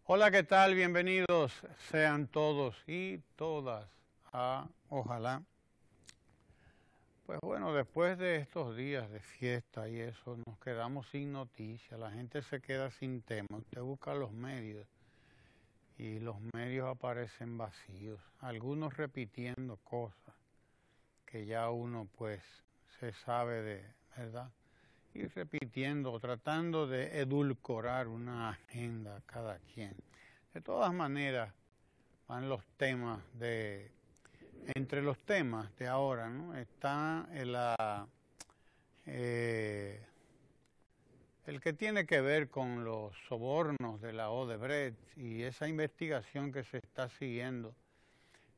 Hola, ¿qué tal? Bienvenidos sean todos y todas a Ojalá. Pues bueno, después de estos días de fiesta y eso, nos quedamos sin noticias, la gente se queda sin tema. Usted busca los medios y los medios aparecen vacíos, algunos repitiendo cosas que ya uno pues se sabe de verdad, y repitiendo, tratando de edulcorar una agenda a cada quien. De todas maneras, van los temas entre los temas de ahora, ¿no? Está el que tiene que ver con los sobornos de la Odebrecht y esa investigación que se está siguiendo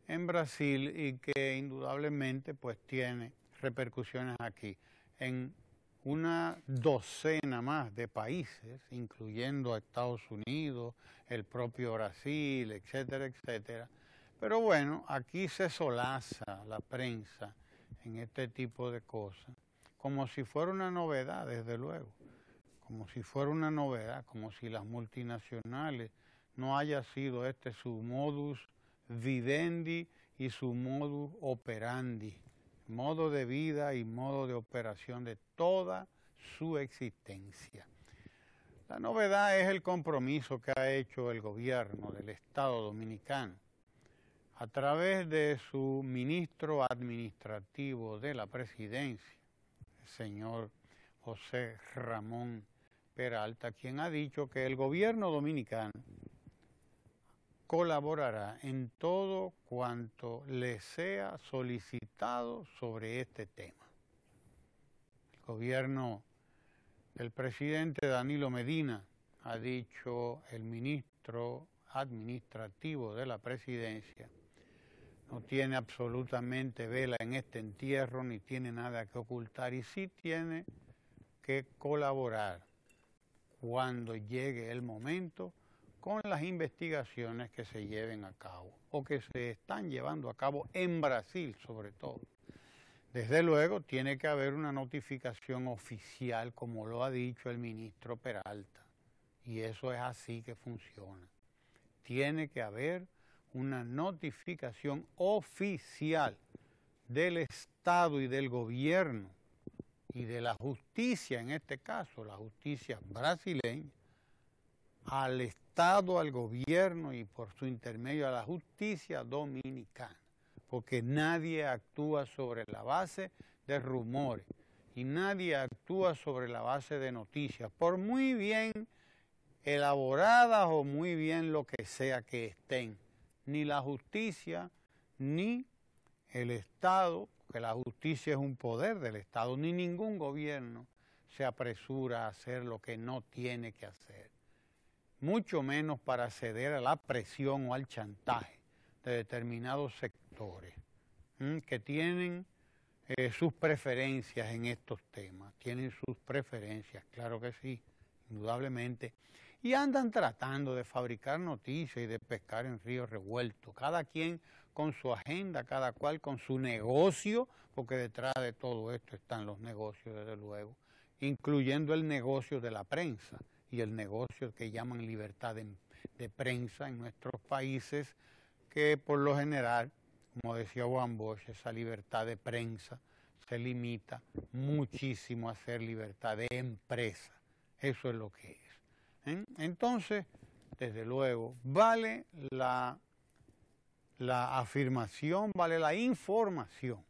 en Brasil y que indudablemente pues tiene repercusiones aquí en una docena más de países, incluyendo a Estados Unidos, el propio Brasil, etcétera, etcétera. Pero bueno, aquí se solaza la prensa en este tipo de cosas, como si fuera una novedad, desde luego, como si fuera una novedad, como si las multinacionales no haya sido este su modus vivendi y su modus operandi, modo de vida y modo de operación de toda su existencia. La novedad es el compromiso que ha hecho el gobierno del Estado Dominicano a través de su ministro administrativo de la presidencia, el señor José Ramón Peralta, quien ha dicho que el gobierno dominicano colaborará en todo cuanto le sea solicitado sobre este tema. El gobierno del presidente Danilo Medina, ha dicho el ministro administrativo de la presidencia, no tiene absolutamente vela en este entierro ni tiene nada que ocultar y sí tiene que colaborar cuando llegue el momento con las investigaciones que se lleven a cabo o que se están llevando a cabo en Brasil sobre todo. Desde luego tiene que haber una notificación oficial, como lo ha dicho el ministro Peralta, y eso es así que funciona. Tiene que haber una notificación oficial del Estado y del gobierno y de la justicia, en este caso, la justicia brasileña, al Estado, al gobierno y por su intermedio a la justicia dominicana, porque nadie actúa sobre la base de rumores y nadie actúa sobre la base de noticias, por muy bien elaboradas o muy bien lo que sea que estén, ni la justicia ni el Estado, que la justicia es un poder del Estado, ni ningún gobierno se apresura a hacer lo que no tiene que hacer, mucho menos para ceder a la presión o al chantaje de determinados sectores que tienen sus preferencias en estos temas, tienen sus preferencias, claro que sí, indudablemente, y andan tratando de fabricar noticias y de pescar en río revuelto, cada quien con su agenda, cada cual con su negocio, porque detrás de todo esto están los negocios, desde luego, incluyendo el negocio de la prensa y el negocio que llaman libertad de prensa en nuestros países, que por lo general, como decía Juan Bosch, esa libertad de prensa se limita muchísimo a ser libertad de empresa. Eso es lo que es. Entonces, desde luego, vale la afirmación, vale la información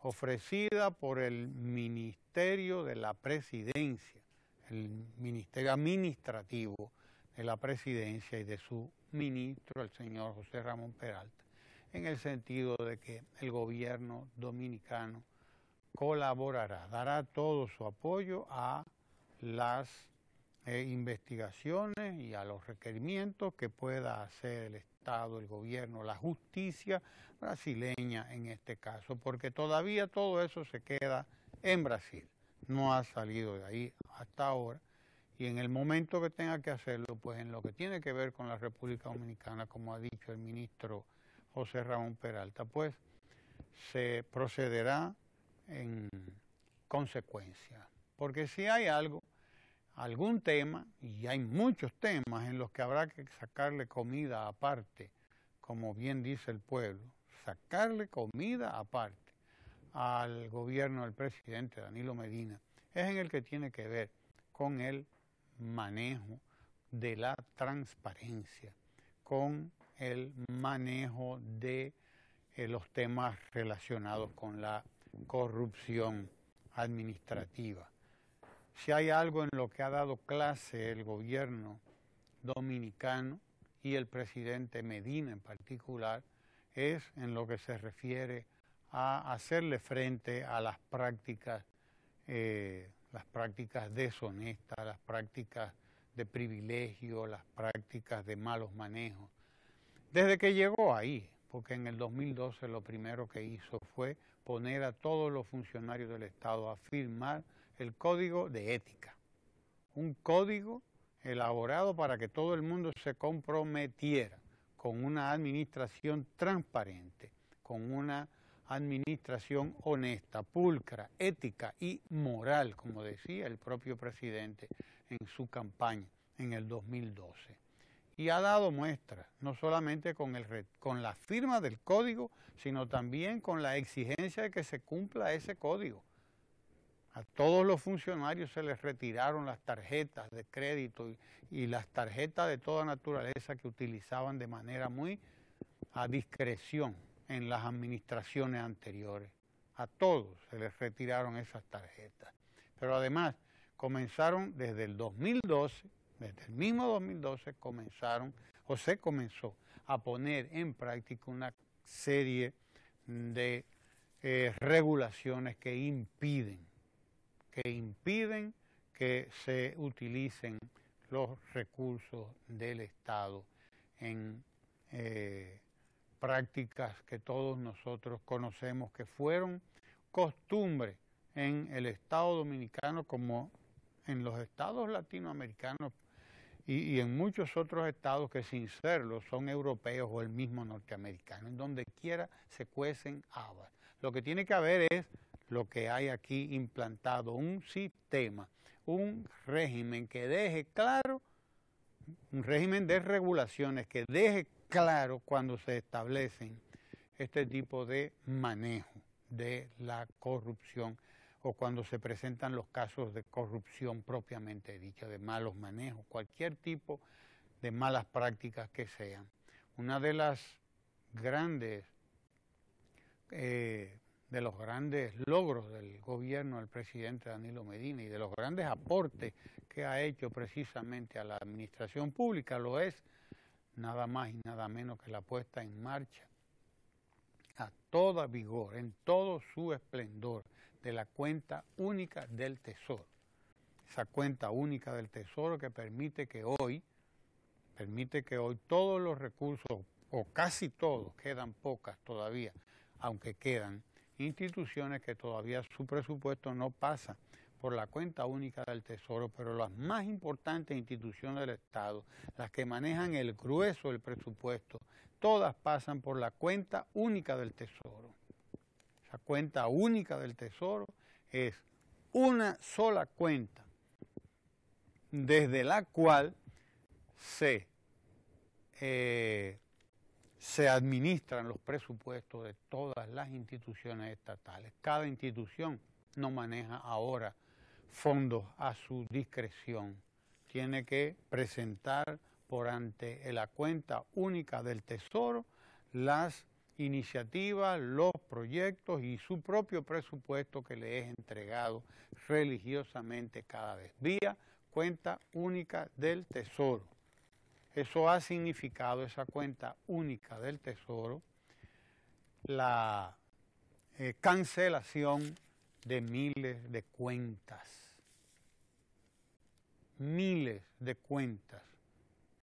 ofrecida por el Ministerio de la Presidencia, el Ministerio Administrativo de la Presidencia y de su ministro, el señor José Ramón Peralta, en el sentido de que el gobierno dominicano colaborará, dará todo su apoyo a las investigaciones y a los requerimientos que pueda hacer el Estado, el gobierno, la justicia brasileña en este caso, porque todavía todo eso se queda en Brasil, no ha salido de ahí hasta ahora, y en el momento que tenga que hacerlo, pues en lo que tiene que ver con la República Dominicana, como ha dicho el ministro José Ramón Peralta, pues se procederá en consecuencia, porque si hay algo algún tema, y hay muchos temas en los que habrá que sacarle comida aparte, como bien dice el pueblo, sacarle comida aparte al gobierno del presidente Danilo Medina, es en el que tiene que ver con el manejo de la transparencia, con el manejo de los temas relacionados con la corrupción administrativa. Si hay algo en lo que ha dado clase el gobierno dominicano y el presidente Medina en particular, es en lo que se refiere a hacerle frente a las prácticas deshonestas, las prácticas de privilegio, las prácticas de malos manejos. Desde que llegó ahí, porque en el 2012 lo primero que hizo fue poner a todos los funcionarios del Estado a firmar el Código de Ética, un código elaborado para que todo el mundo se comprometiera con una administración transparente, con una administración honesta, pulcra, ética y moral, como decía el propio presidente en su campaña en el 2012. Y ha dado muestras, no solamente con la firma del código, sino también con la exigencia de que se cumpla ese código. A todos los funcionarios se les retiraron las tarjetas de crédito y las tarjetas de toda naturaleza que utilizaban de manera muy a discreción en las administraciones anteriores. A todos se les retiraron esas tarjetas. Pero además comenzaron desde el 2012, desde el mismo 2012 se comenzó a poner en práctica una serie de regulaciones que impiden que se utilicen los recursos del Estado en prácticas que todos nosotros conocemos que fueron costumbre en el Estado dominicano como en los estados latinoamericanos y en muchos otros estados que sin serlo son europeos o el mismo norteamericano. En donde quiera se cuecen habas. Lo que tiene que haber es lo que hay aquí implantado, un sistema, un régimen que deje claro, un régimen de regulaciones que deje claro cuando se establecen este tipo de manejo de la corrupción o cuando se presentan los casos de corrupción propiamente dicha, de malos manejos, cualquier tipo de malas prácticas que sean. Una de las grandes de los grandes logros del gobierno del presidente Danilo Medina y de los grandes aportes que ha hecho precisamente a la administración pública lo es nada más y nada menos que la puesta en marcha a toda vigor, en todo su esplendor, de la cuenta única del Tesoro. Esa cuenta única del Tesoro que permite que hoy todos los recursos, o casi todos, quedan pocas todavía, aunque quedan instituciones que todavía su presupuesto no pasa por la cuenta única del Tesoro, pero las más importantes instituciones del Estado, las que manejan el grueso del presupuesto, todas pasan por la cuenta única del Tesoro. Esa cuenta única del Tesoro es una sola cuenta desde la cual se administran los presupuestos de todas las instituciones estatales. Cada institución no maneja ahora fondos a su discreción. Tiene que presentar por ante la cuenta única del Tesoro las iniciativas, los proyectos y su propio presupuesto que le es entregado religiosamente cada vez, vía cuenta única del Tesoro. Eso ha significado, esa cuenta única del Tesoro, la cancelación de miles de cuentas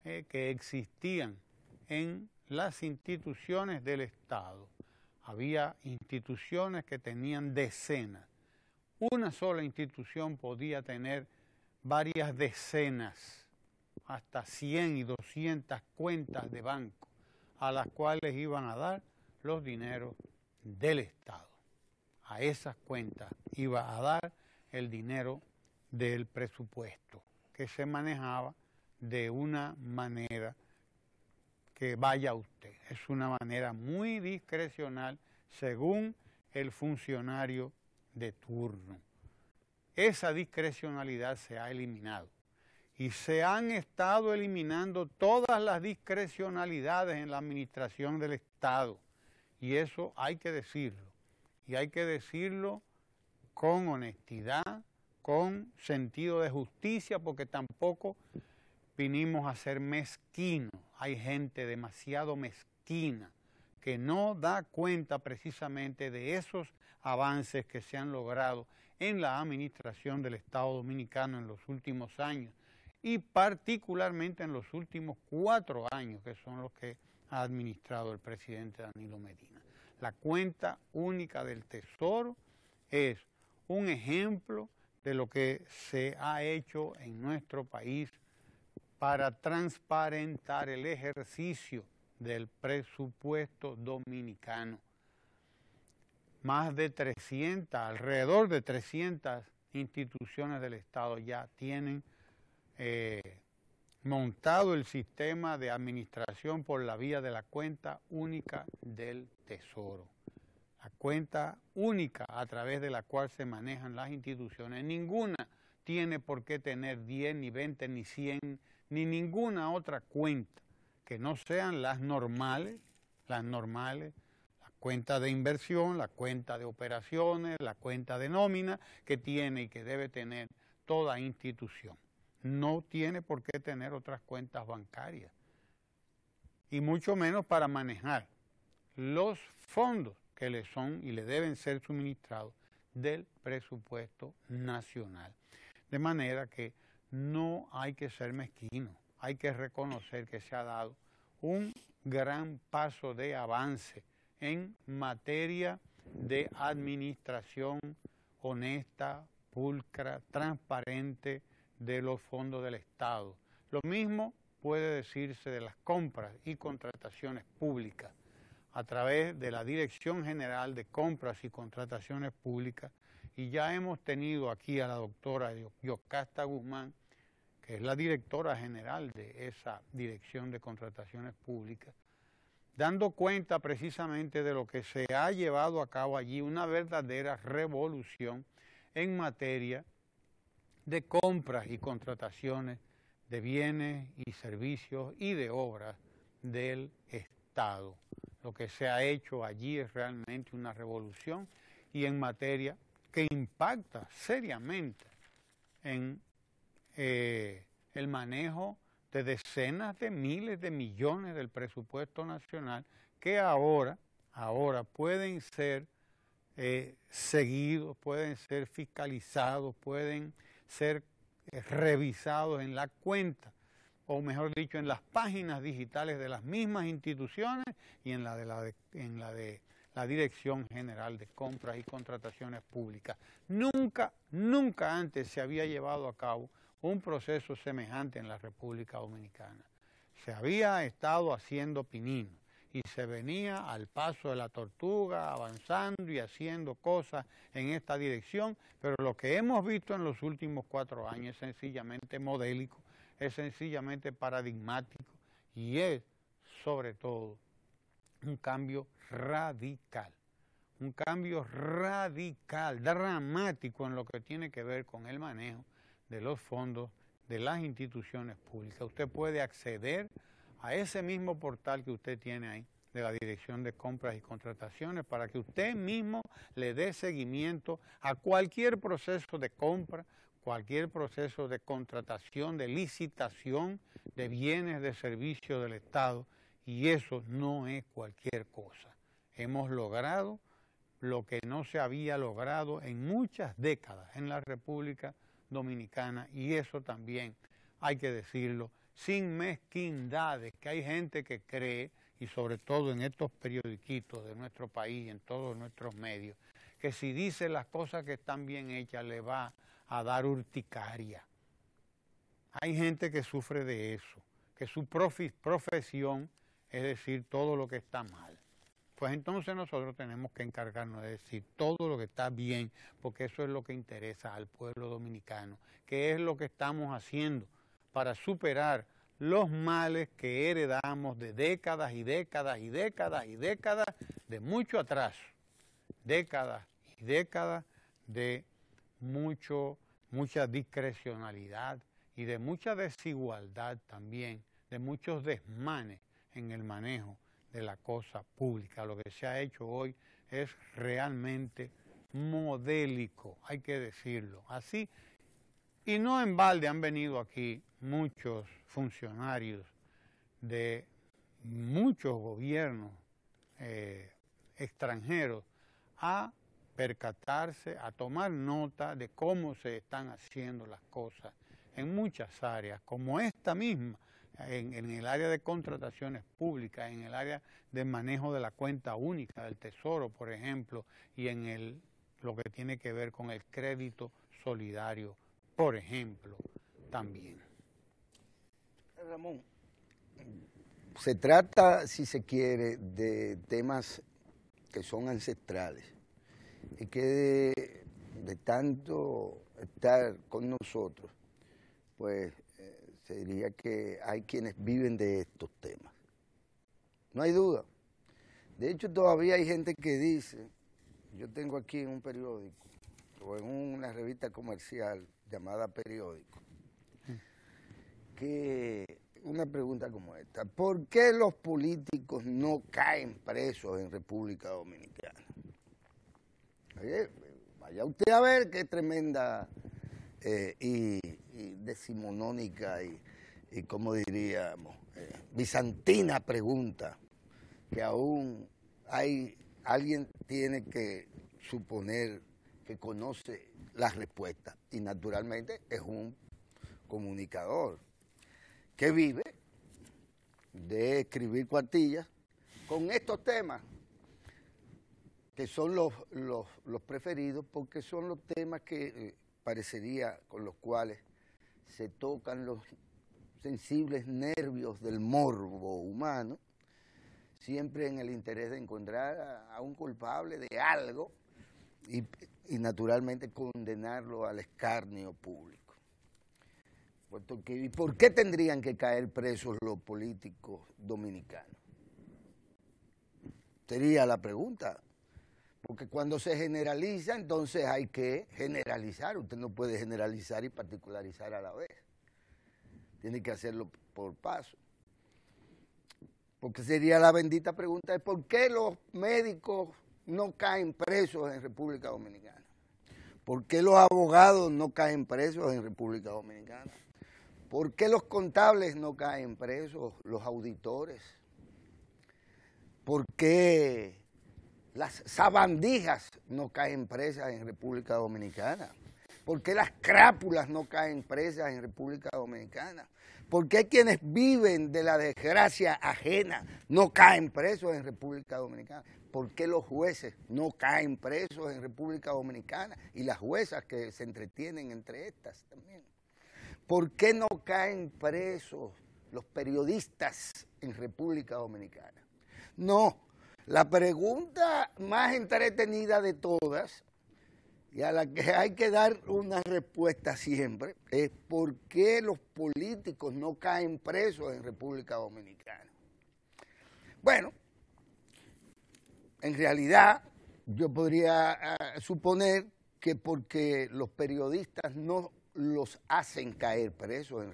que existían en las instituciones del Estado. Había instituciones que tenían decenas. Una sola institución podía tener varias decenas, hasta 100 y 200 cuentas de banco, a las cuales iban a dar los dineros del Estado. A esas cuentas iba a dar el dinero del presupuesto. que se manejaba de una manera que vaya usted. Es una manera muy discrecional según el funcionario de turno. Esa discrecionalidad se ha eliminado y se han estado eliminando todas las discrecionalidades en la administración del Estado, y eso hay que decirlo, y hay que decirlo con honestidad, con sentido de justicia, porque tampoco vinimos a ser mezquinos. Hay gente demasiado mezquina que no da cuenta precisamente de esos avances que se han logrado en la administración del Estado Dominicano en los últimos años, y particularmente en los últimos 4 años, que son los que ha administrado el presidente Danilo Medina. La cuenta única del Tesoro es un ejemplo de lo que se ha hecho en nuestro país para transparentar el ejercicio del presupuesto dominicano. Más de 300, alrededor de 300 instituciones del Estado ya tienen montado el sistema de administración por la vía de la cuenta única del Tesoro. La cuenta única a través de la cual se manejan las instituciones. Ninguna tiene por qué tener 10, ni 20, ni 100, ni ninguna otra cuenta que no sean las normales, la cuenta de inversión, la cuenta de operaciones, la cuenta de nómina que tiene y que debe tener toda institución. No tiene por qué tener otras cuentas bancarias, y mucho menos para manejar los fondos que le son y le deben ser suministrados del presupuesto nacional. De manera que no hay que ser mezquino, hay que reconocer que se ha dado un gran paso de avance en materia de administración honesta, pulcra, transparente de los fondos del Estado. Lo mismo puede decirse de las compras y contrataciones públicas. A través de la Dirección General de Compras y Contrataciones Públicas, y ya hemos tenido aquí a la doctora Yocasta Guzmán, que es la directora general de esa Dirección de Contrataciones Públicas, dando cuenta precisamente de lo que se ha llevado a cabo allí, una verdadera revolución en materia de compras y contrataciones de bienes y servicios y de obras del Estado. Lo que se ha hecho allí es realmente una revolución, y en materia que impacta seriamente en el manejo de decenas de miles de millones del presupuesto nacional, que ahora pueden ser seguidos, pueden ser fiscalizados, pueden ser revisados en la cuenta, o mejor dicho, en las páginas digitales de las mismas instituciones y en la de la Dirección General de Compras y Contrataciones Públicas. Nunca antes se había llevado a cabo un proceso semejante en la República Dominicana. Se había estado haciendo pinino y se venía al paso de la tortuga, avanzando y haciendo cosas en esta dirección, pero lo que hemos visto en los últimos 4 años es sencillamente modélico, es sencillamente paradigmático, y es, sobre todo, un cambio radical, dramático en lo que tiene que ver con el manejo de los fondos de las instituciones públicas. Usted puede acceder a ese mismo portal que usted tiene ahí, de la Dirección de Compras y Contrataciones, para que usted mismo le dé seguimiento a cualquier proceso de compra, cualquier proceso de contratación, de licitación de bienes, de servicios del Estado, y eso no es cualquier cosa. Hemos logrado lo que no se había logrado en muchas décadas en la República Dominicana, y eso también hay que decirlo, sin mezquindades, que hay gente que cree, y sobre todo en estos periodiquitos de nuestro país, en todos nuestros medios, que si dice las cosas que están bien hechas le va a dar urticaria. Hay gente que sufre de eso, que su profesión es decir todo lo que está mal. pues entonces nosotros tenemos que encargarnos de decir todo lo que está bien, porque eso es lo que interesa al pueblo dominicano, que es lo que estamos haciendo para superar los males que heredamos de décadas y décadas y décadas y décadas de mucho atraso, décadas y décadas de mucha discrecionalidad y de mucha desigualdad también, de muchos desmanes en el manejo de la cosa pública. Lo que se ha hecho hoy es realmente modélico, hay que decirlo así. Y no en balde han venido aquí muchos funcionarios de muchos gobiernos extranjeros a percatarse, a tomar nota de cómo se están haciendo las cosas en muchas áreas, como esta misma, en el área de contrataciones públicas, en el área de manejo de la cuenta única del Tesoro, por ejemplo, y en lo que tiene que ver con el crédito solidario, por ejemplo, también. Ramón, se trata, si se quiere, de temas que son ancestrales y que de tanto estar con nosotros, pues se diría que hay quienes viven de estos temas. No hay duda. De hecho, todavía hay gente que dice, yo tengo aquí en un periódico o en una revista comercial llamada Periódico, que una pregunta como esta: ¿por qué los políticos no caen presos en República Dominicana? Vaya usted a ver qué tremenda y decimonónica y como diríamos, bizantina pregunta, que aún alguien tiene que suponer que conoce las respuestas, y naturalmente es un comunicador que vive de escribir cuartillas con estos temas, que son los preferidos, porque son los temas que parecería con los cuales se tocan los sensibles nervios del morbo humano, siempre en el interés de encontrar a un culpable de algo y naturalmente condenarlo al escarnio público. ¿Y por qué tendrían que caer presos los políticos dominicanos? Sería la pregunta. Porque cuando se generaliza, entonces hay que generalizar. Usted no puede generalizar y particularizar a la vez. Tiene que hacerlo por paso. Porque sería la bendita pregunta de por qué los médicos no caen presos en República Dominicana. ¿Por qué los abogados no caen presos en República Dominicana? ¿Por qué los contables no caen presos, los auditores? ¿Por qué las sabandijas no caen presas en República Dominicana? ¿Por qué las crápulas no caen presas en República Dominicana? ¿Por qué quienes viven de la desgracia ajena no caen presos en República Dominicana? ¿Por qué los jueces no caen presos en República Dominicana? Y las juezas que se entretienen entre estas también. ¿Por qué no caen presos los periodistas en República Dominicana? No, la pregunta más entretenida de todas, y a la que hay que dar una respuesta siempre, es ¿por qué los políticos no caen presos en República Dominicana? Bueno, en realidad yo podría suponer que porque los periodistas no los hacen caer presos.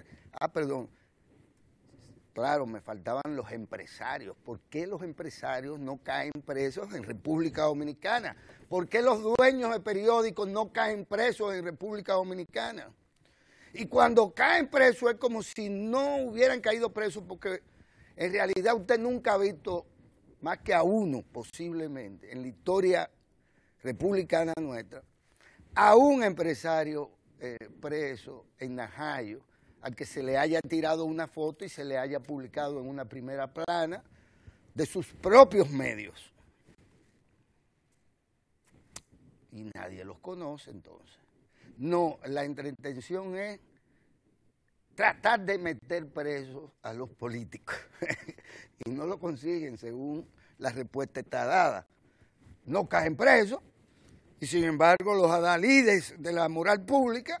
Claro, me faltaban los empresarios. ¿Por qué los empresarios no caen presos en República Dominicana? ¿Por qué los dueños de periódicos no caen presos en República Dominicana? Y cuando caen presos es como si no hubieran caído presos, porque en realidad usted nunca ha visto más que a uno, posiblemente, en la historia republicana nuestra, a un empresario preso en Najayo, al que se le haya tirado una foto y se le haya publicado en una primera plana de sus propios medios. Y nadie los conoce entonces. No, la intención es tratar de meter presos a los políticos. Y no lo consiguen, según la respuesta está dada. No caen presos y sin embargo los adalides de la moral pública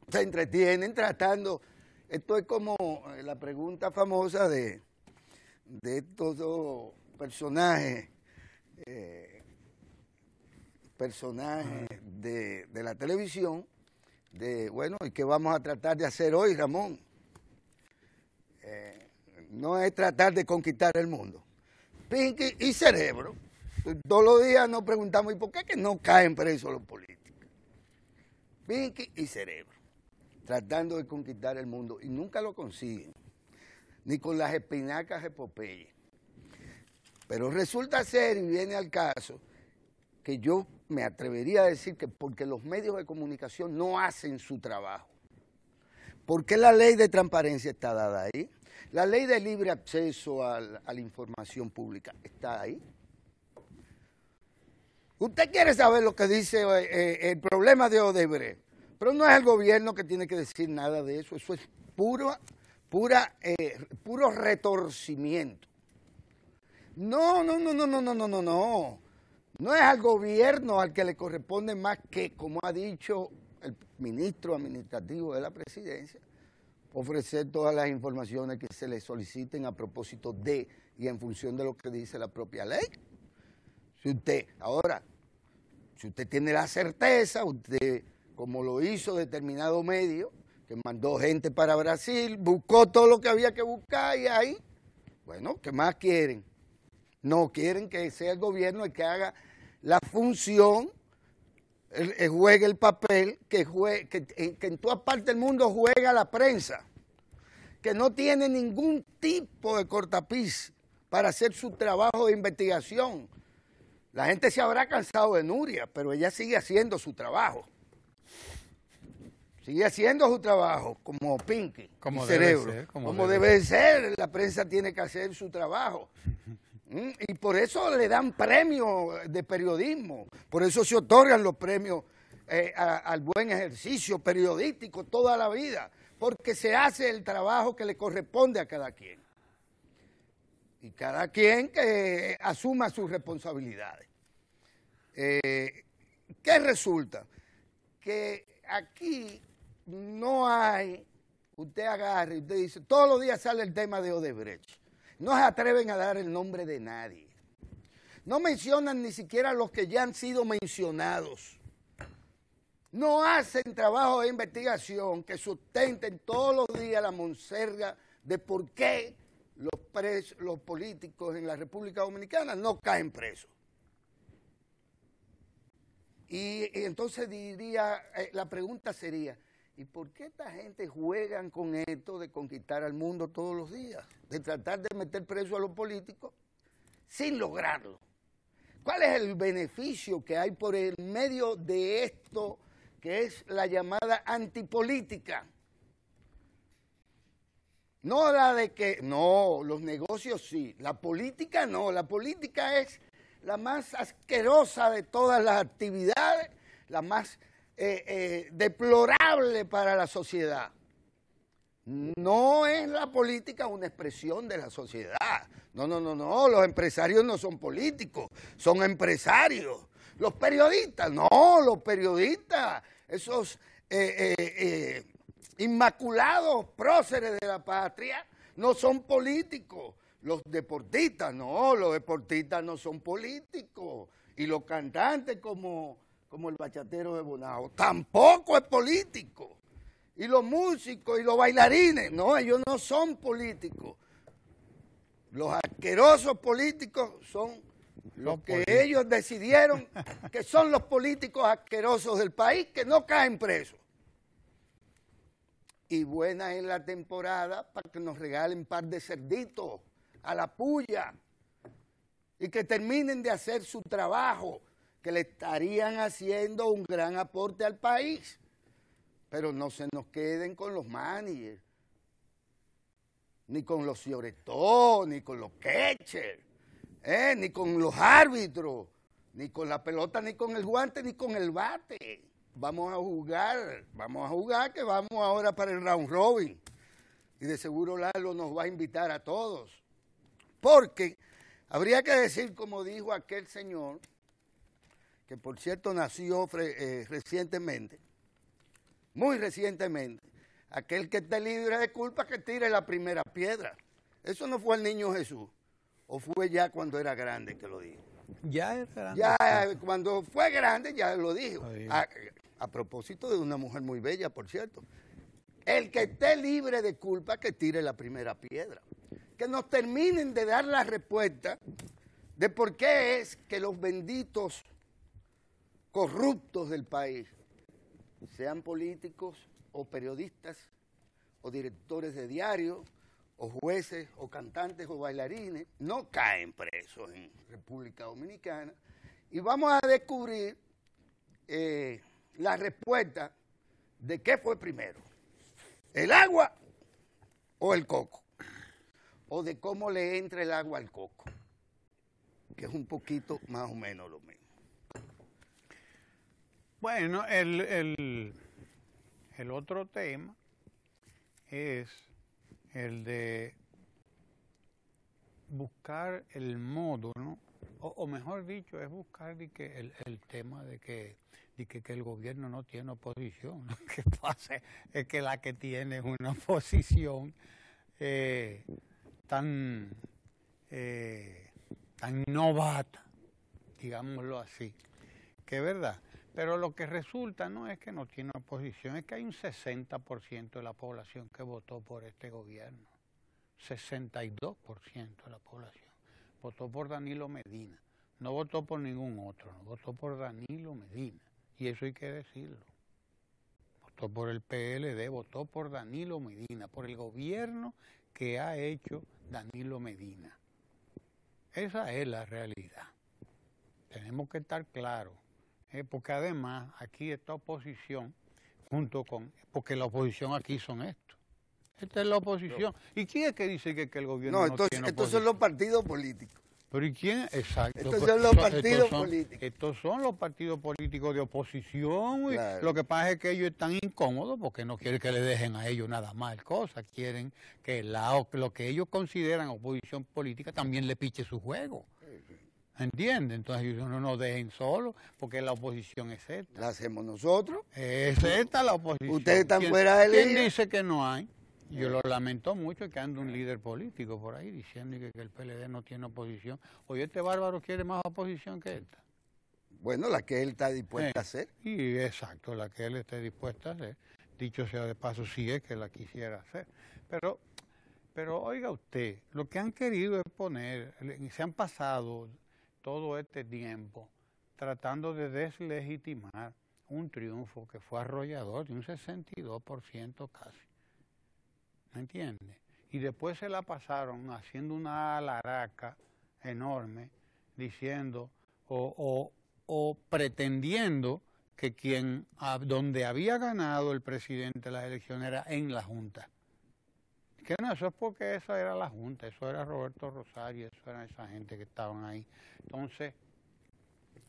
se entretienen tratando. Esto es como la pregunta famosa de estos dos personajes de la televisión, bueno, ¿y qué vamos a tratar de hacer hoy, Ramón? No es tratar de conquistar el mundo. Pinky y Cerebro, todos los días nos preguntamos, ¿y por qué que no caen presos los políticos? Pinky y Cerebro, tratando de conquistar el mundo, y nunca lo consiguen, ni con las espinacas de Popeye. Pero resulta ser, y viene al caso, que yo me atrevería a decir que porque los medios de comunicación no hacen su trabajo. ¿Por qué la ley de transparencia está dada ahí? La ley de libre acceso a la información pública está ahí. Usted quiere saber lo que dice el problema de Odebrecht, pero no es el gobierno que tiene que decir nada de eso. Eso es puro retorcimiento. No. No es al gobierno al que le corresponde más que, como ha dicho el ministro administrativo de la presidencia, ofrecer todas las informaciones que se le soliciten a propósito de y en función de lo que dice la propia ley. Si usted tiene la certeza, usted, como lo hizo determinado medio, que mandó gente para Brasil, buscó todo lo que había que buscar y ahí, bueno, ¿qué más quieren? No quieren que sea el gobierno el que haga la función, juegue el papel que en toda parte del mundo juega la prensa, que no tiene ningún tipo de cortapiés para hacer su trabajo de investigación. La gente se habrá cansado de Nuria, pero ella sigue haciendo su trabajo. Sigue haciendo su trabajo como Pinky, como Cerebro. Como debe ser, la prensa tiene que hacer su trabajo. Y por eso le dan premios de periodismo, por eso se otorgan los premios al buen ejercicio periodístico toda la vida, porque se hace el trabajo que le corresponde a cada quien. Y cada quien que asuma sus responsabilidades. ¿Qué resulta? Que aquí no hay, usted agarra y usted dice, todos los días sale el tema de Odebrecht. No se atreven a dar el nombre de nadie. No mencionan ni siquiera los que ya han sido mencionados. No hacen trabajo de investigación que sustenten todos los días la monserga de por qué los políticos en la República Dominicana no caen presos. Y entonces la pregunta sería, ¿y por qué esta gente juegan con esto de conquistar al mundo todos los días? De tratar de meter preso a los políticos sin lograrlo. ¿Cuál es el beneficio que hay por el medio de esto que es la llamada antipolítica? No la de que, no, los negocios sí, la política no, la política es la más asquerosa de todas las actividades, la más deplorable para la sociedad. No es la política una expresión de la sociedad. No, los empresarios no son políticos, son empresarios. Los periodistas, no, los periodistas, esos inmaculados próceres de la patria, no son políticos. Los deportistas, no, los deportistas no son políticos. Y los cantantes como el bachatero de Bonao, tampoco es político. Y los músicos y los bailarines, no, ellos no son políticos. Los asquerosos políticos son los que ellos decidieron que son los políticos asquerosos del país que no caen presos. Y buena es la temporada para que nos regalen un par de cerditos a la puya y que terminen de hacer su trabajo, que le estarían haciendo un gran aporte al país. Pero no se nos queden con los managers, ni con los fioretó, ni con los catchers, ni con los árbitros, ni con la pelota, ni con el guante, ni con el bate. Vamos a jugar que vamos ahora para el round robin. Y de seguro Lalo nos va a invitar a todos. Porque Habría que decir, como dijo aquel señor, que por cierto nació recientemente, muy recientemente, aquel que esté libre de culpa que tire la primera piedra. Eso no fue el niño Jesús, o fue ya cuando era grande que lo dijo. Ya era grande. Ya cuando fue grande ya lo dijo. A propósito de una mujer muy bella, por cierto. El que esté libre de culpa que tire la primera piedra. Que nos terminen de dar la respuesta de por qué es que los benditos corruptos del país, sean políticos o periodistas o directores de diario o jueces o cantantes o bailarines, no caen presos en República Dominicana. Y vamos a descubrir la respuesta de qué fue primero, el agua o el coco, o de cómo le entra el agua al coco, que es un poquito más o menos lo mismo. Bueno, el otro tema es el de buscar el modo, ¿no? O mejor dicho, es buscar el tema de que el gobierno no tiene oposición. Lo que pasa es que la que tiene es una oposición tan novata, digámoslo así, que es verdad. Pero lo que resulta no es que no tiene oposición, es que hay un 60% de la población que votó por este gobierno. 62% de la población votó por Danilo Medina. No votó por ningún otro, no votó por Danilo Medina. Y eso hay que decirlo. Votó por el PLD, votó por Danilo Medina, por el gobierno que ha hecho Danilo Medina. Esa es la realidad. Tenemos que estar claros. Porque además aquí esta oposición, porque la oposición aquí son estos. Esta es la oposición. ¿Y quién es que dice que el gobierno no tiene oposición? Estos son los partidos políticos. ¿Pero y quién? Exacto. Estos son los partidos políticos. Estos son los partidos políticos de oposición. Claro. Lo que pasa es que ellos están incómodos porque no quieren que le dejen a ellos nada más cosas. Quieren que lo que ellos consideran oposición política también le piche su juego. ¿Entiende? Entonces ellos no nos dejen solos, porque la oposición es esta. ¿La hacemos nosotros? Es esta la oposición. Ustedes están fuera de línea. ¿Quién dice que no hay? Yo lo lamento mucho que ande un líder político por ahí diciendo que el PLD no tiene oposición. Oye, este bárbaro quiere más oposición que esta. Bueno, la que él está dispuesto a hacer. Y exacto, la que él esté dispuesta a hacer. Dicho sea de paso, sí es que la quisiera hacer. Pero oiga usted, lo que han querido es poner, se han pasado todo este tiempo tratando de deslegitimar un triunfo que fue arrollador de un 62% casi. ¿Me entiende? Y después se la pasaron haciendo una alaraca enorme diciendo o pretendiendo que donde había ganado el presidente las elecciones era en la Junta. Que no, eso es porque esa era la Junta, eso era Roberto Rosario, eso era esa gente que estaban ahí. Entonces,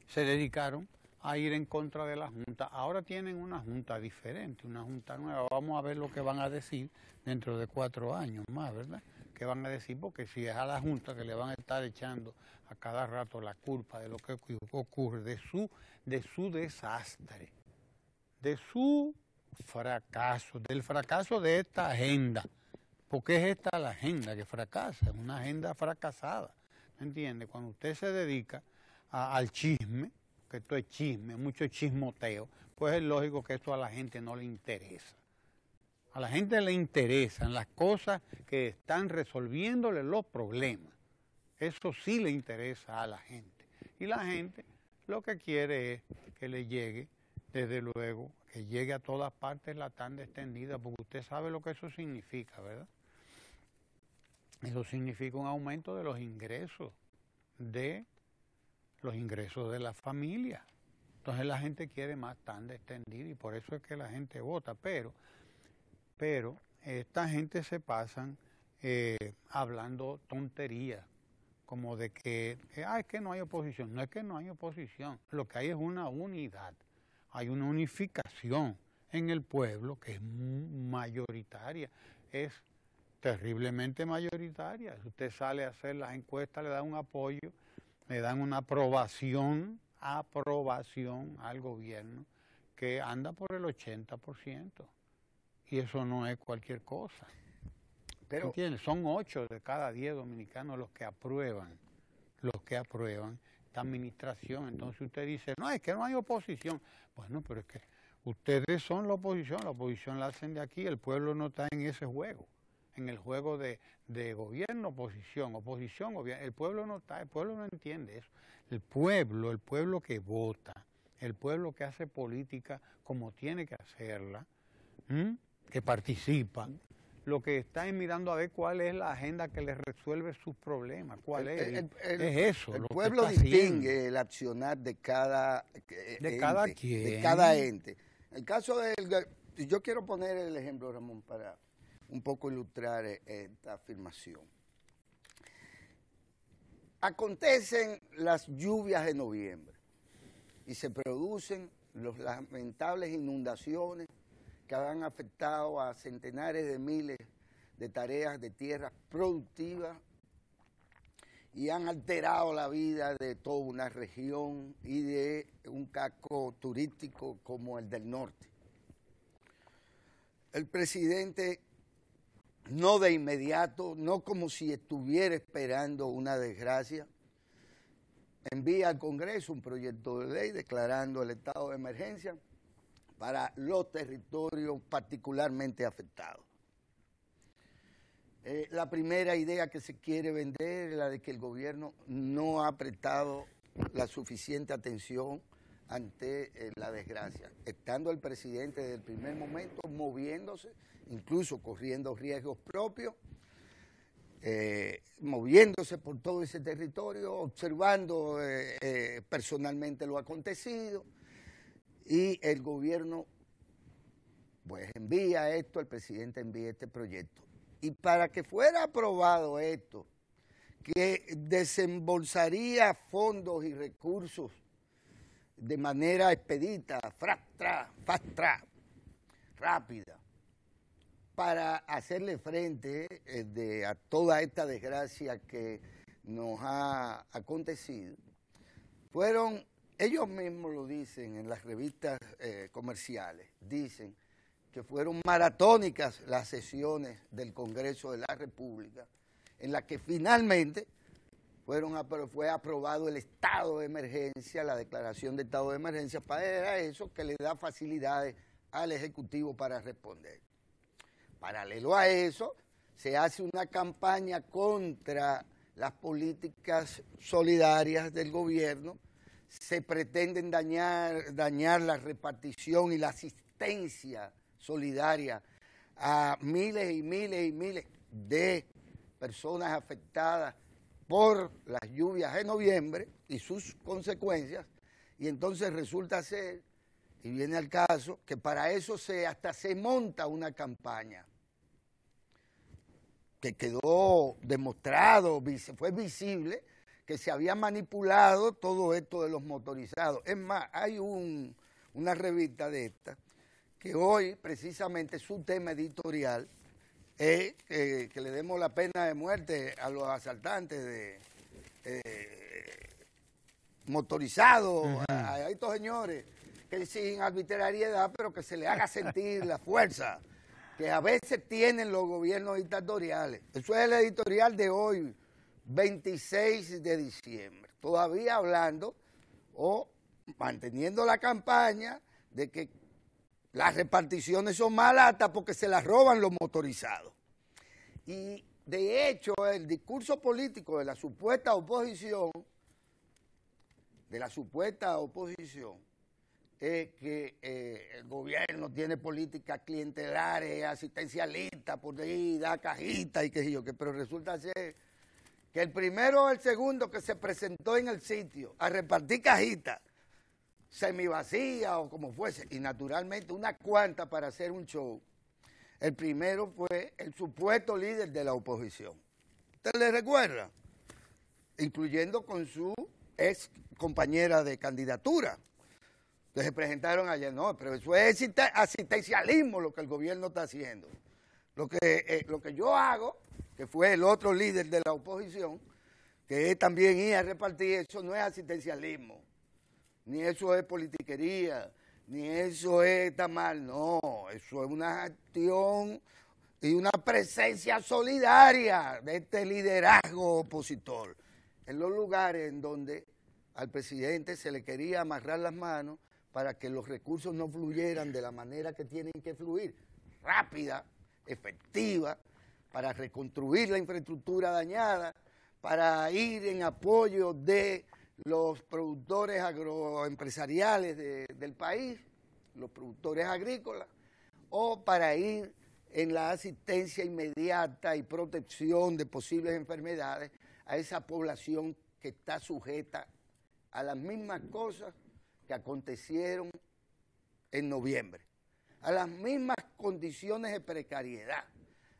se dedicaron a ir en contra de la Junta. Ahora tienen una Junta diferente, una Junta nueva. Vamos a ver lo que van a decir dentro de 4 años más, ¿verdad? ¿Qué van a decir? Porque si es a la Junta que le van a estar echando a cada rato la culpa de lo que ocurre, de su desastre, de su fracaso, del fracaso de esta agenda. Porque es esta la agenda que fracasa, es una agenda fracasada, ¿me entiende? Cuando usted se dedica al chisme, que esto es chisme, mucho chismoteo, pues es lógico que esto a la gente no le interesa. A la gente le interesan las cosas que están resolviéndole los problemas. Eso sí le interesa a la gente. Y la gente lo que quiere es que le llegue, desde luego, que llegue a todas partes la tanda extendida, porque usted sabe lo que eso significa, ¿verdad? Eso significa un aumento de los ingresos de la familia. Entonces la gente quiere más tanda extendida y por eso es que la gente vota. Pero esta gente se pasan hablando tonterías, como de que es que no hay oposición. No es que no hay oposición, lo que hay es una unidad, hay una unificación en el pueblo que es mayoritaria, es terriblemente mayoritaria. Si usted sale a hacer las encuestas, le dan un apoyo, le dan una aprobación al gobierno que anda por el 80%. Y eso no es cualquier cosa. Pero, ¿entiendes? Son 8 de cada 10 dominicanos los que aprueban esta administración. Entonces usted dice, no, es que no hay oposición. Bueno, pero es que ustedes son la oposición la hacen de aquí, el pueblo no está en ese juego, en el juego de gobierno, oposición, gobierno. El pueblo no está, el pueblo no entiende eso. El pueblo que vota, el pueblo que hace política como tiene que hacerla, que participa, lo que está es mirando a ver cuál es la agenda que les resuelve sus problemas, es eso. El pueblo distingue el accionar de cada ente. El caso yo quiero poner el ejemplo, Ramón, para un poco ilustrar esta afirmación. Acontecen las lluvias de noviembre y se producen las lamentables inundaciones que han afectado a centenares de miles de tareas de tierras productivas y han alterado la vida de toda una región y de un casco turístico como el del norte. El presidente, no de inmediato, no como si estuviera esperando una desgracia, envía al Congreso un proyecto de ley declarando el estado de emergencia para los territorios particularmente afectados. La primera idea que se quiere vender es la de que el gobierno no ha prestado la suficiente atención ante la desgracia, estando el presidente desde el primer momento moviéndose, incluso corriendo riesgos propios, moviéndose por todo ese territorio, observando personalmente lo acontecido, y el gobierno pues envía esto, el presidente envía este proyecto. Y para que fuera aprobado esto, que desembolsaría fondos y recursos de manera expedita, fast track, rápida, para hacerle frente a toda esta desgracia que nos ha acontecido, fueron, ellos mismos lo dicen en las revistas comerciales, dicen que fueron maratónicas las sesiones del Congreso de la República, en las que finalmente fue aprobado el estado de emergencia, la declaración de estado de emergencia, para eso que le da facilidades al Ejecutivo para responder. Paralelo a eso, se hace una campaña contra las políticas solidarias del gobierno, se pretenden dañar la repartición y la asistencia solidaria a miles y miles y miles de personas afectadas por las lluvias de noviembre y sus consecuencias, y entonces resulta ser, y viene al caso, que para eso hasta se monta una campaña que quedó demostrado, fue visible, que se había manipulado todo esto de los motorizados. Es más, hay una revista de esta, que hoy precisamente su tema editorial es que le demos la pena de muerte a los asaltantes de motorizados, a estos señores, que sin arbitrariedad, pero que se le haga sentir la fuerza que a veces tienen los gobiernos dictatoriales. Eso es el editorial de hoy, 26 de diciembre. Todavía hablando o manteniendo la campaña de que las reparticiones son malas hasta porque se las roban los motorizados. Y de hecho el discurso político de la supuesta oposición, es que el gobierno tiene políticas clientelares, asistencialistas, por ahí da cajitas y qué sé yo, pero resulta ser que el primero o el segundo que se presentó en el sitio a repartir cajitas, semivacías o como fuese, y naturalmente unas cuantas para hacer un show, el primero fue el supuesto líder de la oposición. ¿Usted le recuerda? Incluyendo con su ex compañera de candidatura. Entonces se presentaron ayer, no, pero eso es asistencialismo lo que el gobierno está haciendo. Lo que yo hago, que fue el otro líder de la oposición, que es también ir a repartir, eso no es asistencialismo, ni eso es politiquería, ni eso es tamal, no, eso es una acción y una presencia solidaria de este liderazgo opositor en los lugares en donde al presidente se le quería amarrar las manos para que los recursos no fluyeran de la manera que tienen que fluir, rápida, efectiva, para reconstruir la infraestructura dañada, para ir en apoyo de los productores agroempresariales del país, los productores agrícolas, o para ir en la asistencia inmediata y protección de posibles enfermedades a esa población que está sujeta a las mismas cosas que acontecieron en noviembre, a las mismas condiciones de precariedad,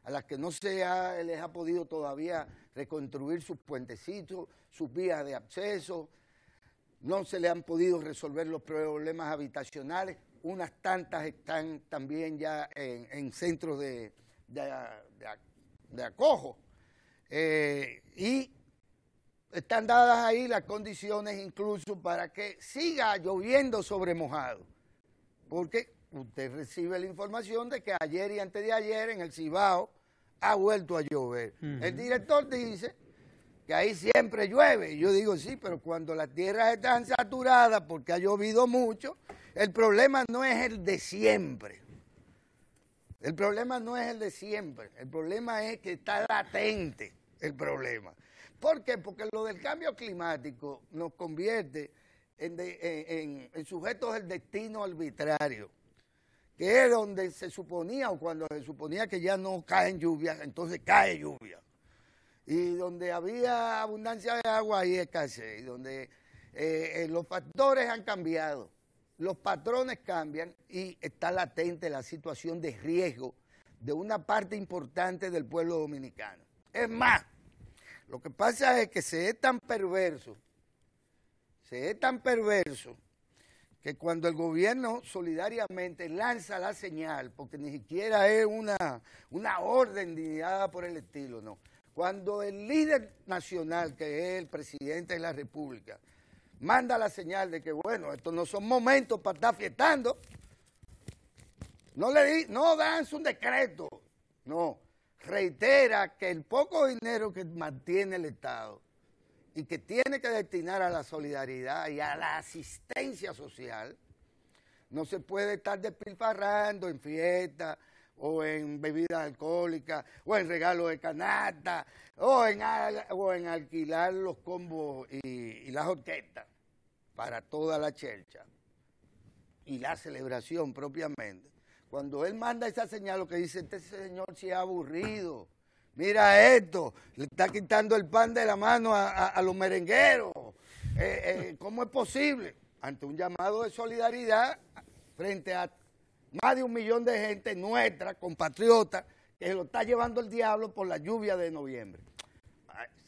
a las que no les ha podido todavía reconstruir sus puentecitos, sus vías de acceso, no se le han podido resolver los problemas habitacionales, unas tantas están también ya en centros de acojo, y están dadas ahí las condiciones incluso para que siga lloviendo sobre mojado, porque usted recibe la información de que ayer y antes de ayer en el Cibao ha vuelto a llover. El director dice que ahí siempre llueve, y yo digo sí, pero cuando las tierras están saturadas porque ha llovido mucho, el problema no es el de siempre. El problema no es el de siempre, el problema es que está latente el problema. ¿Por qué? Porque lo del cambio climático nos convierte en sujetos del destino arbitrario, que es donde se suponía, o cuando se suponía que ya no caen lluvias, entonces cae lluvia. Y donde había abundancia de agua, hay escasez. Y donde los factores han cambiado, los patrones cambian y está latente la situación de riesgo de una parte importante del pueblo dominicano. Es más, lo que pasa es que se es tan perverso, que cuando el gobierno solidariamente lanza la señal, porque ni siquiera es una orden ni nada por el estilo, no. Cuando el líder nacional, que es el presidente de la República, manda la señal de que, bueno, estos no son momentos para estar fiestando, no dan su decreto, no, reitera que el poco dinero que mantiene el Estado y que tiene que destinar a la solidaridad y a la asistencia social, no se puede estar despilfarrando en fiestas o en bebidas alcohólicas o en regalos de canasta o en alquilar los combos y las orquestas para toda la chelcha y la celebración propiamente. Cuando él manda esa señal, lo que dice, este señor se ha aburrido. Mira esto, le está quitando el pan de la mano a los merengueros. ¿Cómo es posible? Ante un llamado de solidaridad frente a más de 1 millón de gente nuestra, compatriota, que lo está llevando el diablo por la lluvia de noviembre.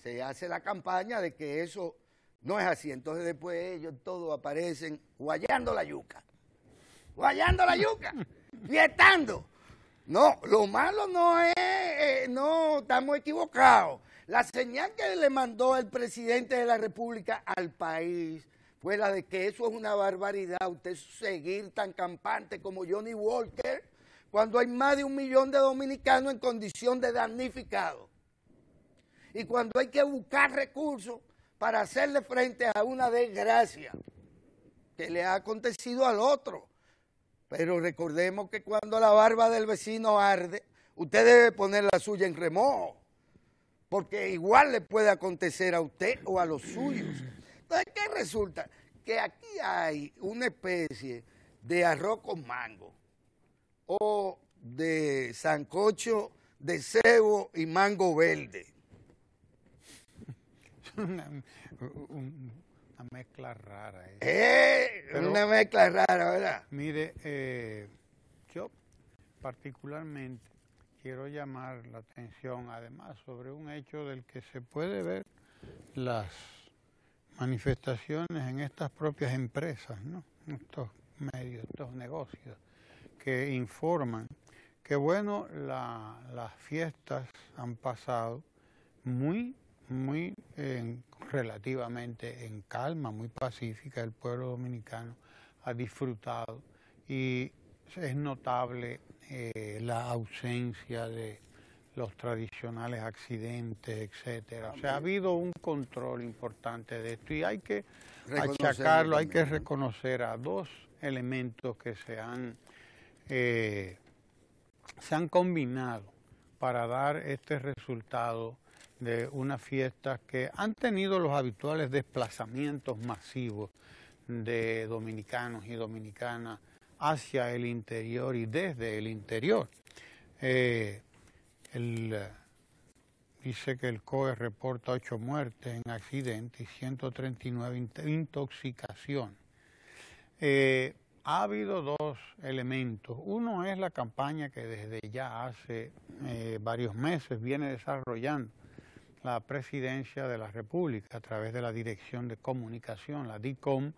Se hace la campaña de que eso no es así. Entonces después ellos todos aparecen guayando la yuca. Guayando la yuca. Fiestando. No, lo malo no es, no, estamos equivocados. La señal que le mandó el presidente de la República al país fue la de que eso es una barbaridad, usted seguir tan campante como Johnny Walker, cuando hay más de 1 millón de dominicanos en condición de damnificados. Y cuando hay que buscar recursos para hacerle frente a una desgracia que le ha acontecido al otro. Pero recordemos que cuando la barba del vecino arde, usted debe poner la suya en remojo, porque igual le puede acontecer a usted o a los suyos. Entonces, ¿qué resulta? Que aquí hay una especie de arroz con mango o de sancocho de cebo y mango verde. Una mezcla rara. Una mezcla rara, ¿verdad? Mire, yo particularmente quiero llamar la atención además sobre un hecho del que se puede ver las manifestaciones en estas propias empresas, ¿no? Estos medios, estos negocios que informan que bueno, las fiestas han pasado muy relativamente en calma, muy pacífica. El pueblo dominicano ha disfrutado y es notable la ausencia de los tradicionales accidentes, etcétera. O sea, ha habido un control importante de esto y hay que achacarlo, hay que reconocer a dos elementos que se han combinado para dar este resultado de unas fiestas que han tenido los habituales desplazamientos masivos de dominicanos y dominicanas hacia el interior y desde el interior. Dice que el COE reporta 8 muertes en accidentes y 139 intoxicaciones. Ha habido dos elementos. Uno es la campaña que desde ya hace varios meses viene desarrollando la Presidencia de la República a través de la Dirección de Comunicación, la DICOM,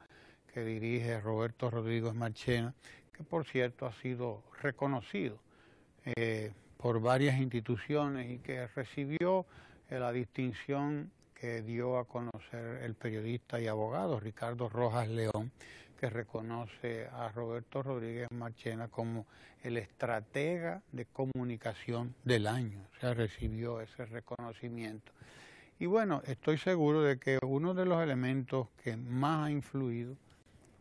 que dirige Roberto Rodríguez Marchena, que por cierto ha sido reconocido por varias instituciones y que recibió la distinción que dio a conocer el periodista y abogado Ricardo Rojas León, que reconoce a Roberto Rodríguez Marchena como el estratega de comunicación del año. O sea, recibió ese reconocimiento. Y bueno, estoy seguro de que uno de los elementos que más ha influido,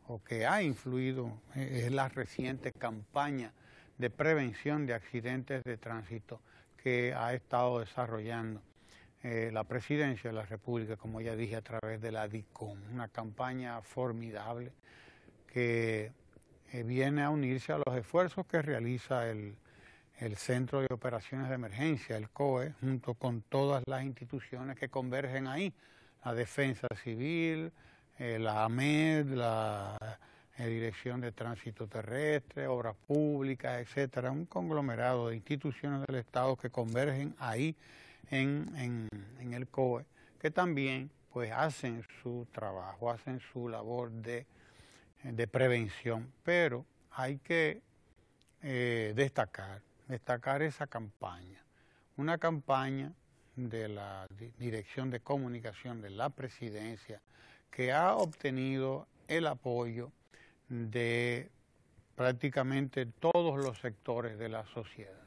o que ha influido, es la reciente campaña de prevención de accidentes de tránsito que ha estado desarrollando la Presidencia de la República, como ya dije, a través de la DICOM, una campaña formidable que viene a unirse a los esfuerzos que realiza el Centro de Operaciones de Emergencia, el COE, junto con todas las instituciones que convergen ahí, la Defensa Civil, la AMED, la Dirección de Tránsito Terrestre, Obras Públicas, etcétera, un conglomerado de instituciones del Estado que convergen ahí en el COE, que también pues hacen su trabajo, hacen su labor de prevención, pero hay que destacar esa campaña, una campaña de la Dirección de Comunicación de la Presidencia que ha obtenido el apoyo de prácticamente todos los sectores de la sociedad.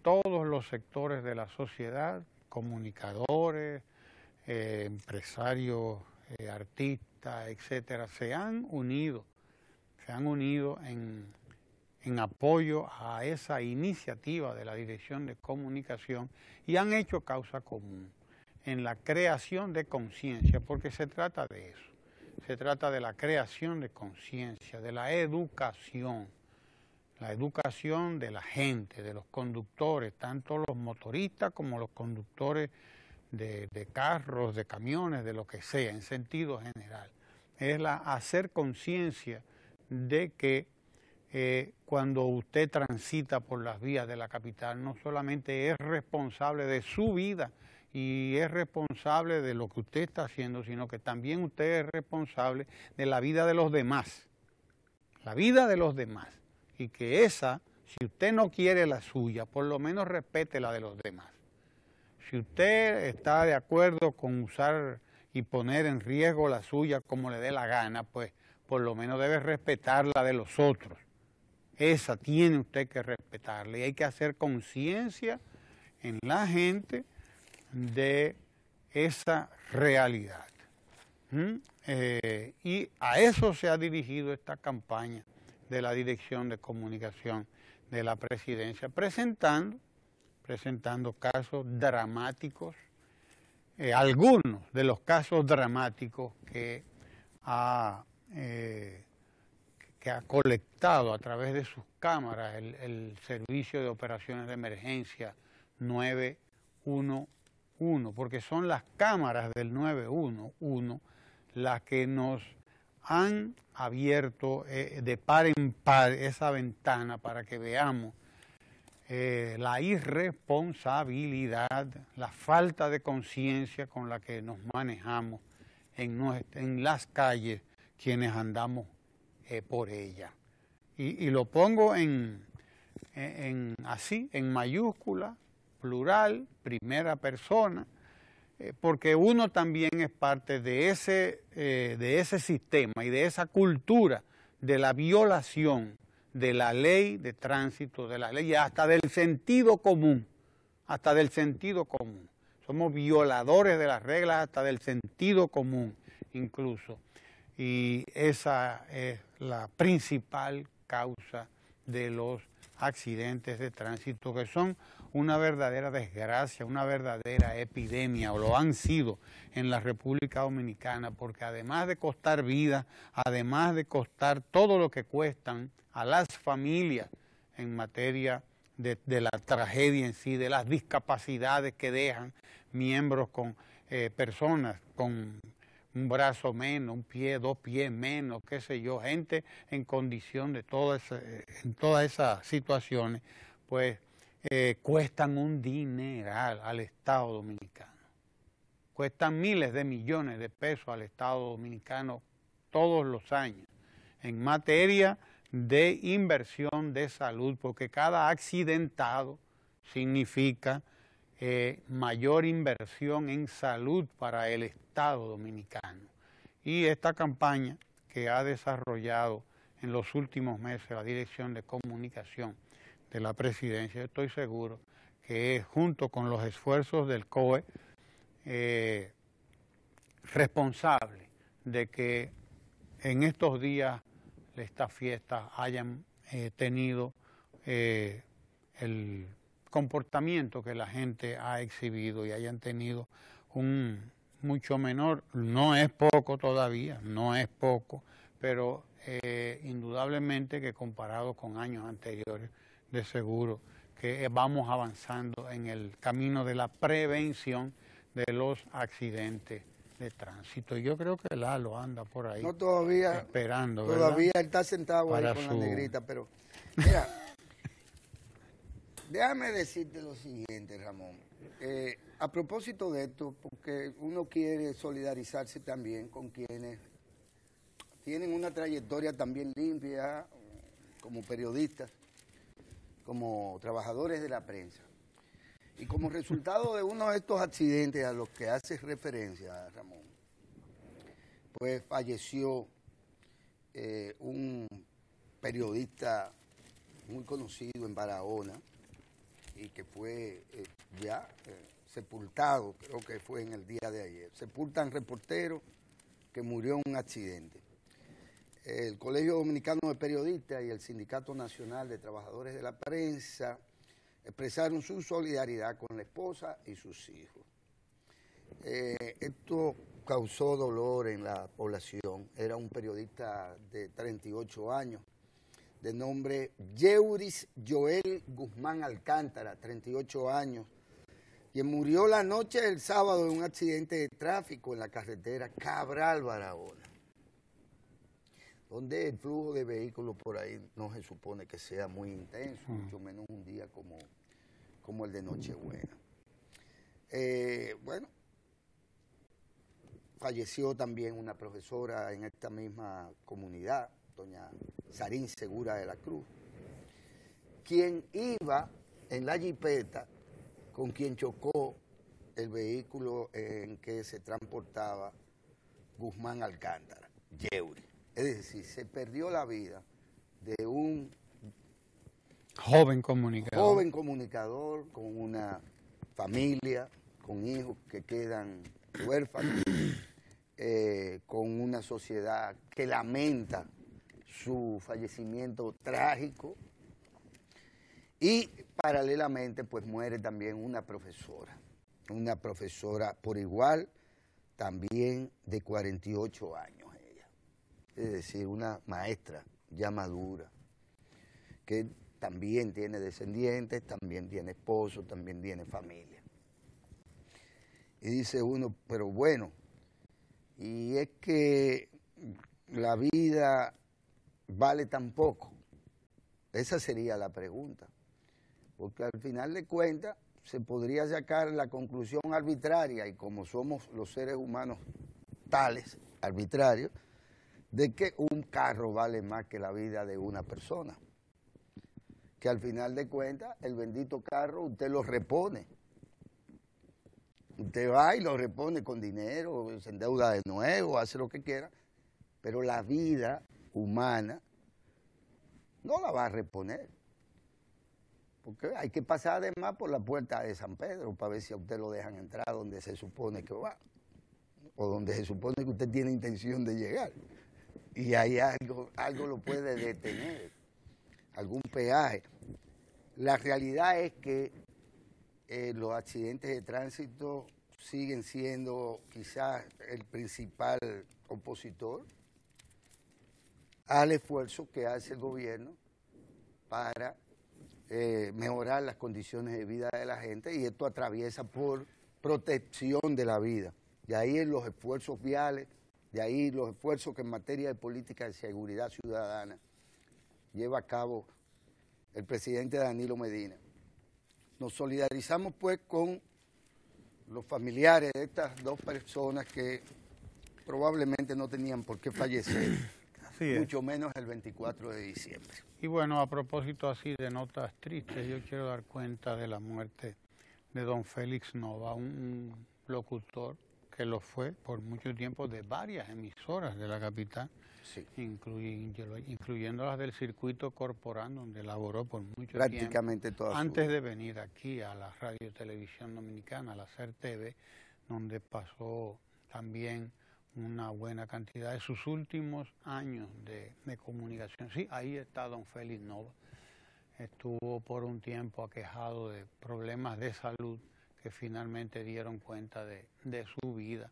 Todos los sectores de la sociedad, comunicadores, empresarios, artistas, etcétera, se han unido en apoyo a esa iniciativa de la Dirección de Comunicación y han hecho causa común en la creación de conciencia, porque se trata de eso, se trata de la creación de conciencia, de la educación de la gente, de los conductores, tanto los motoristas como los conductores de carros, de camiones, de lo que sea, en sentido general. Es hacer conciencia de que cuando usted transita por las vías de la capital, no solamente es responsable de su vida y es responsable de lo que usted está haciendo, sino que también usted es responsable de la vida de los demás. La vida de los demás. Y que esa, si usted no quiere la suya, por lo menos respete la de los demás. Si usted está de acuerdo con usar y poner en riesgo la suya como le dé la gana, pues por lo menos debe respetar la de los otros. Esa tiene usted que respetarla y hay que hacer conciencia en la gente de esa realidad. Y a eso se ha dirigido esta campaña de la Dirección de Comunicación de la Presidencia, presentando casos dramáticos, algunos de los casos dramáticos que ha colectado a través de sus cámaras el Servicio de Operaciones de Emergencia 911, porque son las cámaras del 911 las que nos han abierto de par en par esa ventana para que veamos la irresponsabilidad, la falta de conciencia con la que nos manejamos en las calles quienes andamos por ella. Y lo pongo en así, en mayúscula, plural, primera persona, porque uno también es parte de ese sistema y de esa cultura de la violación de la ley de tránsito, de la ley, hasta del sentido común, hasta del sentido común. Somos violadores de las reglas hasta del sentido común, incluso. Y esa es la principal causa de los accidentes de tránsito, que son una verdadera desgracia, una verdadera epidemia, o lo han sido en la República Dominicana, porque además de costar vida, además de costar todo lo que cuestan a las familias en materia de la tragedia en sí, de las discapacidades que dejan miembros con personas con un brazo menos, un pie, 2 pies menos, qué sé yo, gente en condición de en todas esas situaciones, pues cuestan un dineral al Estado Dominicano. Cuestan miles de millones de pesos al Estado Dominicano todos los años en materia de inversión de salud, porque cada accidentado significa mayor inversión en salud para el Estado Dominicano. Y esta campaña que ha desarrollado en los últimos meses la Dirección de Comunicación de la Presidencia, estoy seguro que es, junto con los esfuerzos del COE, responsable de que en estos días de estas fiestas hayan tenido el comportamiento que la gente ha exhibido y hayan tenido un mucho menor, no es poco todavía, no es poco, pero indudablemente que comparado con años anteriores, de seguro que vamos avanzando en el camino de la prevención de los accidentes de tránsito. Yo creo que Lalo anda por ahí. No todavía. Esperando, todavía ¿verdad? Él está sentado ahí con la negrita, pero mira, déjame decirte lo siguiente, Ramón. A propósito de esto, porque uno quiere solidarizarse también con quienes tienen una trayectoria también limpia, como periodistas, como trabajadores de la prensa. Y como resultado de uno de estos accidentes a los que haces referencia, Ramón, pues falleció un periodista muy conocido en Barahona y que fue sepultado, creo que fue en el día de ayer. Sepultan reportero que murió en un accidente. El Colegio Dominicano de Periodistas y el Sindicato Nacional de Trabajadores de la Prensa expresaron su solidaridad con la esposa y sus hijos. Esto causó dolor en la población. Era un periodista de 38 años, de nombre Yeuris Joel Guzmán Alcántara, 38 años, quien murió la noche del sábado en un accidente de tráfico en la carretera Cabral-Barahona, donde el flujo de vehículos por ahí no se supone que sea muy intenso, mucho menos un día como el de Nochebuena. Bueno, falleció también una profesora en esta misma comunidad, doña Sarín Segura de la Cruz, quien iba en la jipeta con quien chocó el vehículo en que se transportaba Guzmán Alcántara, Yeuri. Es decir, se perdió la vida de un joven comunicador con una familia, con hijos que quedan huérfanos, con una sociedad que lamenta su fallecimiento trágico, y paralelamente pues muere también una profesora por igual, también de 48 años ella, es decir, una maestra ya madura, que también tiene descendientes, también tiene esposo, también tiene familia. Y dice uno, pero bueno, y es que la vida vale tan poco. Esa sería la pregunta, porque al final de cuentas se podría sacar la conclusión arbitraria, y como somos los seres humanos tales, arbitrarios, de que un carro vale más que la vida de una persona. que al final de cuentas el bendito carro usted lo repone. Usted va y lo repone con dinero, se endeuda de nuevo, hace lo que quiera, pero la vida humana no la va a reponer. Porque hay que pasar además por la puerta de San Pedro para ver si a usted lo dejan entrar donde se supone que va, o donde se supone que usted tiene intención de llegar. Y hay algo lo puede detener, algún peaje. La realidad es que los accidentes de tránsito siguen siendo quizás el principal opositor al esfuerzo que hace el gobierno para mejorar las condiciones de vida de la gente, y esto atraviesa por protección de la vida. De ahí los esfuerzos viales, de ahí los esfuerzos que en materia de política de seguridad ciudadana lleva a cabo el presidente Danilo Medina. Nos solidarizamos pues con los familiares de estas dos personas que probablemente no tenían por qué fallecer, mucho menos el 24 de diciembre. Y bueno, a propósito así de notas tristes, yo quiero dar cuenta de la muerte de don Félix Nova, un locutor que lo fue por mucho tiempo de varias emisoras de la capital, sí, incluyendo las del circuito corporal, donde laboró por mucho prácticamente tiempo, antes de venir aquí a la Radio y Televisión Dominicana, a la SER TV, donde pasó también una buena cantidad de sus últimos años de comunicación. Sí, ahí está don Félix Nova. Estuvo por un tiempo aquejado de problemas de salud que finalmente dieron cuenta de su vida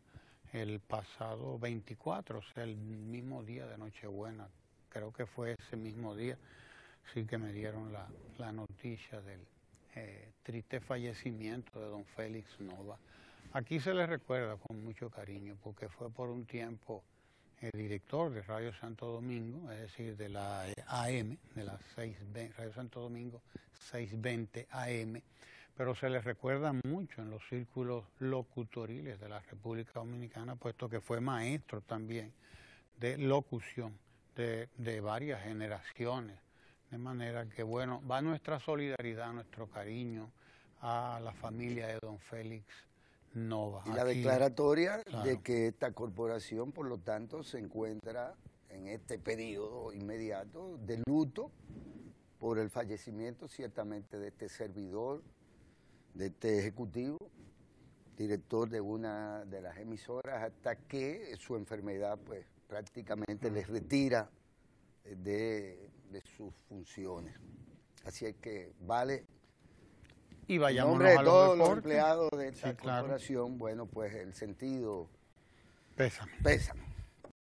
el pasado 24, o sea, el mismo día de Nochebuena. Creo que fue ese mismo día, sí, que me dieron la noticia del triste fallecimiento de don Félix Nova. Aquí se le recuerda con mucho cariño porque fue por un tiempo el director de Radio Santo Domingo, es decir, de la AM, de la 620, Radio Santo Domingo 620 AM, pero se le recuerda mucho en los círculos locutoriles de la República Dominicana, puesto que fue maestro también de locución de varias generaciones. De manera que, bueno, va nuestra solidaridad, nuestro cariño a la familia de don Félix Nova. Y la declaratoria, claro, de que esta corporación, por lo tanto, se encuentra en este periodo inmediato de luto por el fallecimiento ciertamente de este servidor, de este ejecutivo, director de una de las emisoras, hasta que su enfermedad pues prácticamente les retira de sus funciones. Así es que vale, y vayamos en nombre de a todos los los empleados de esta sí, claro, corporación, bueno, pues el sentido pésame. Pésame.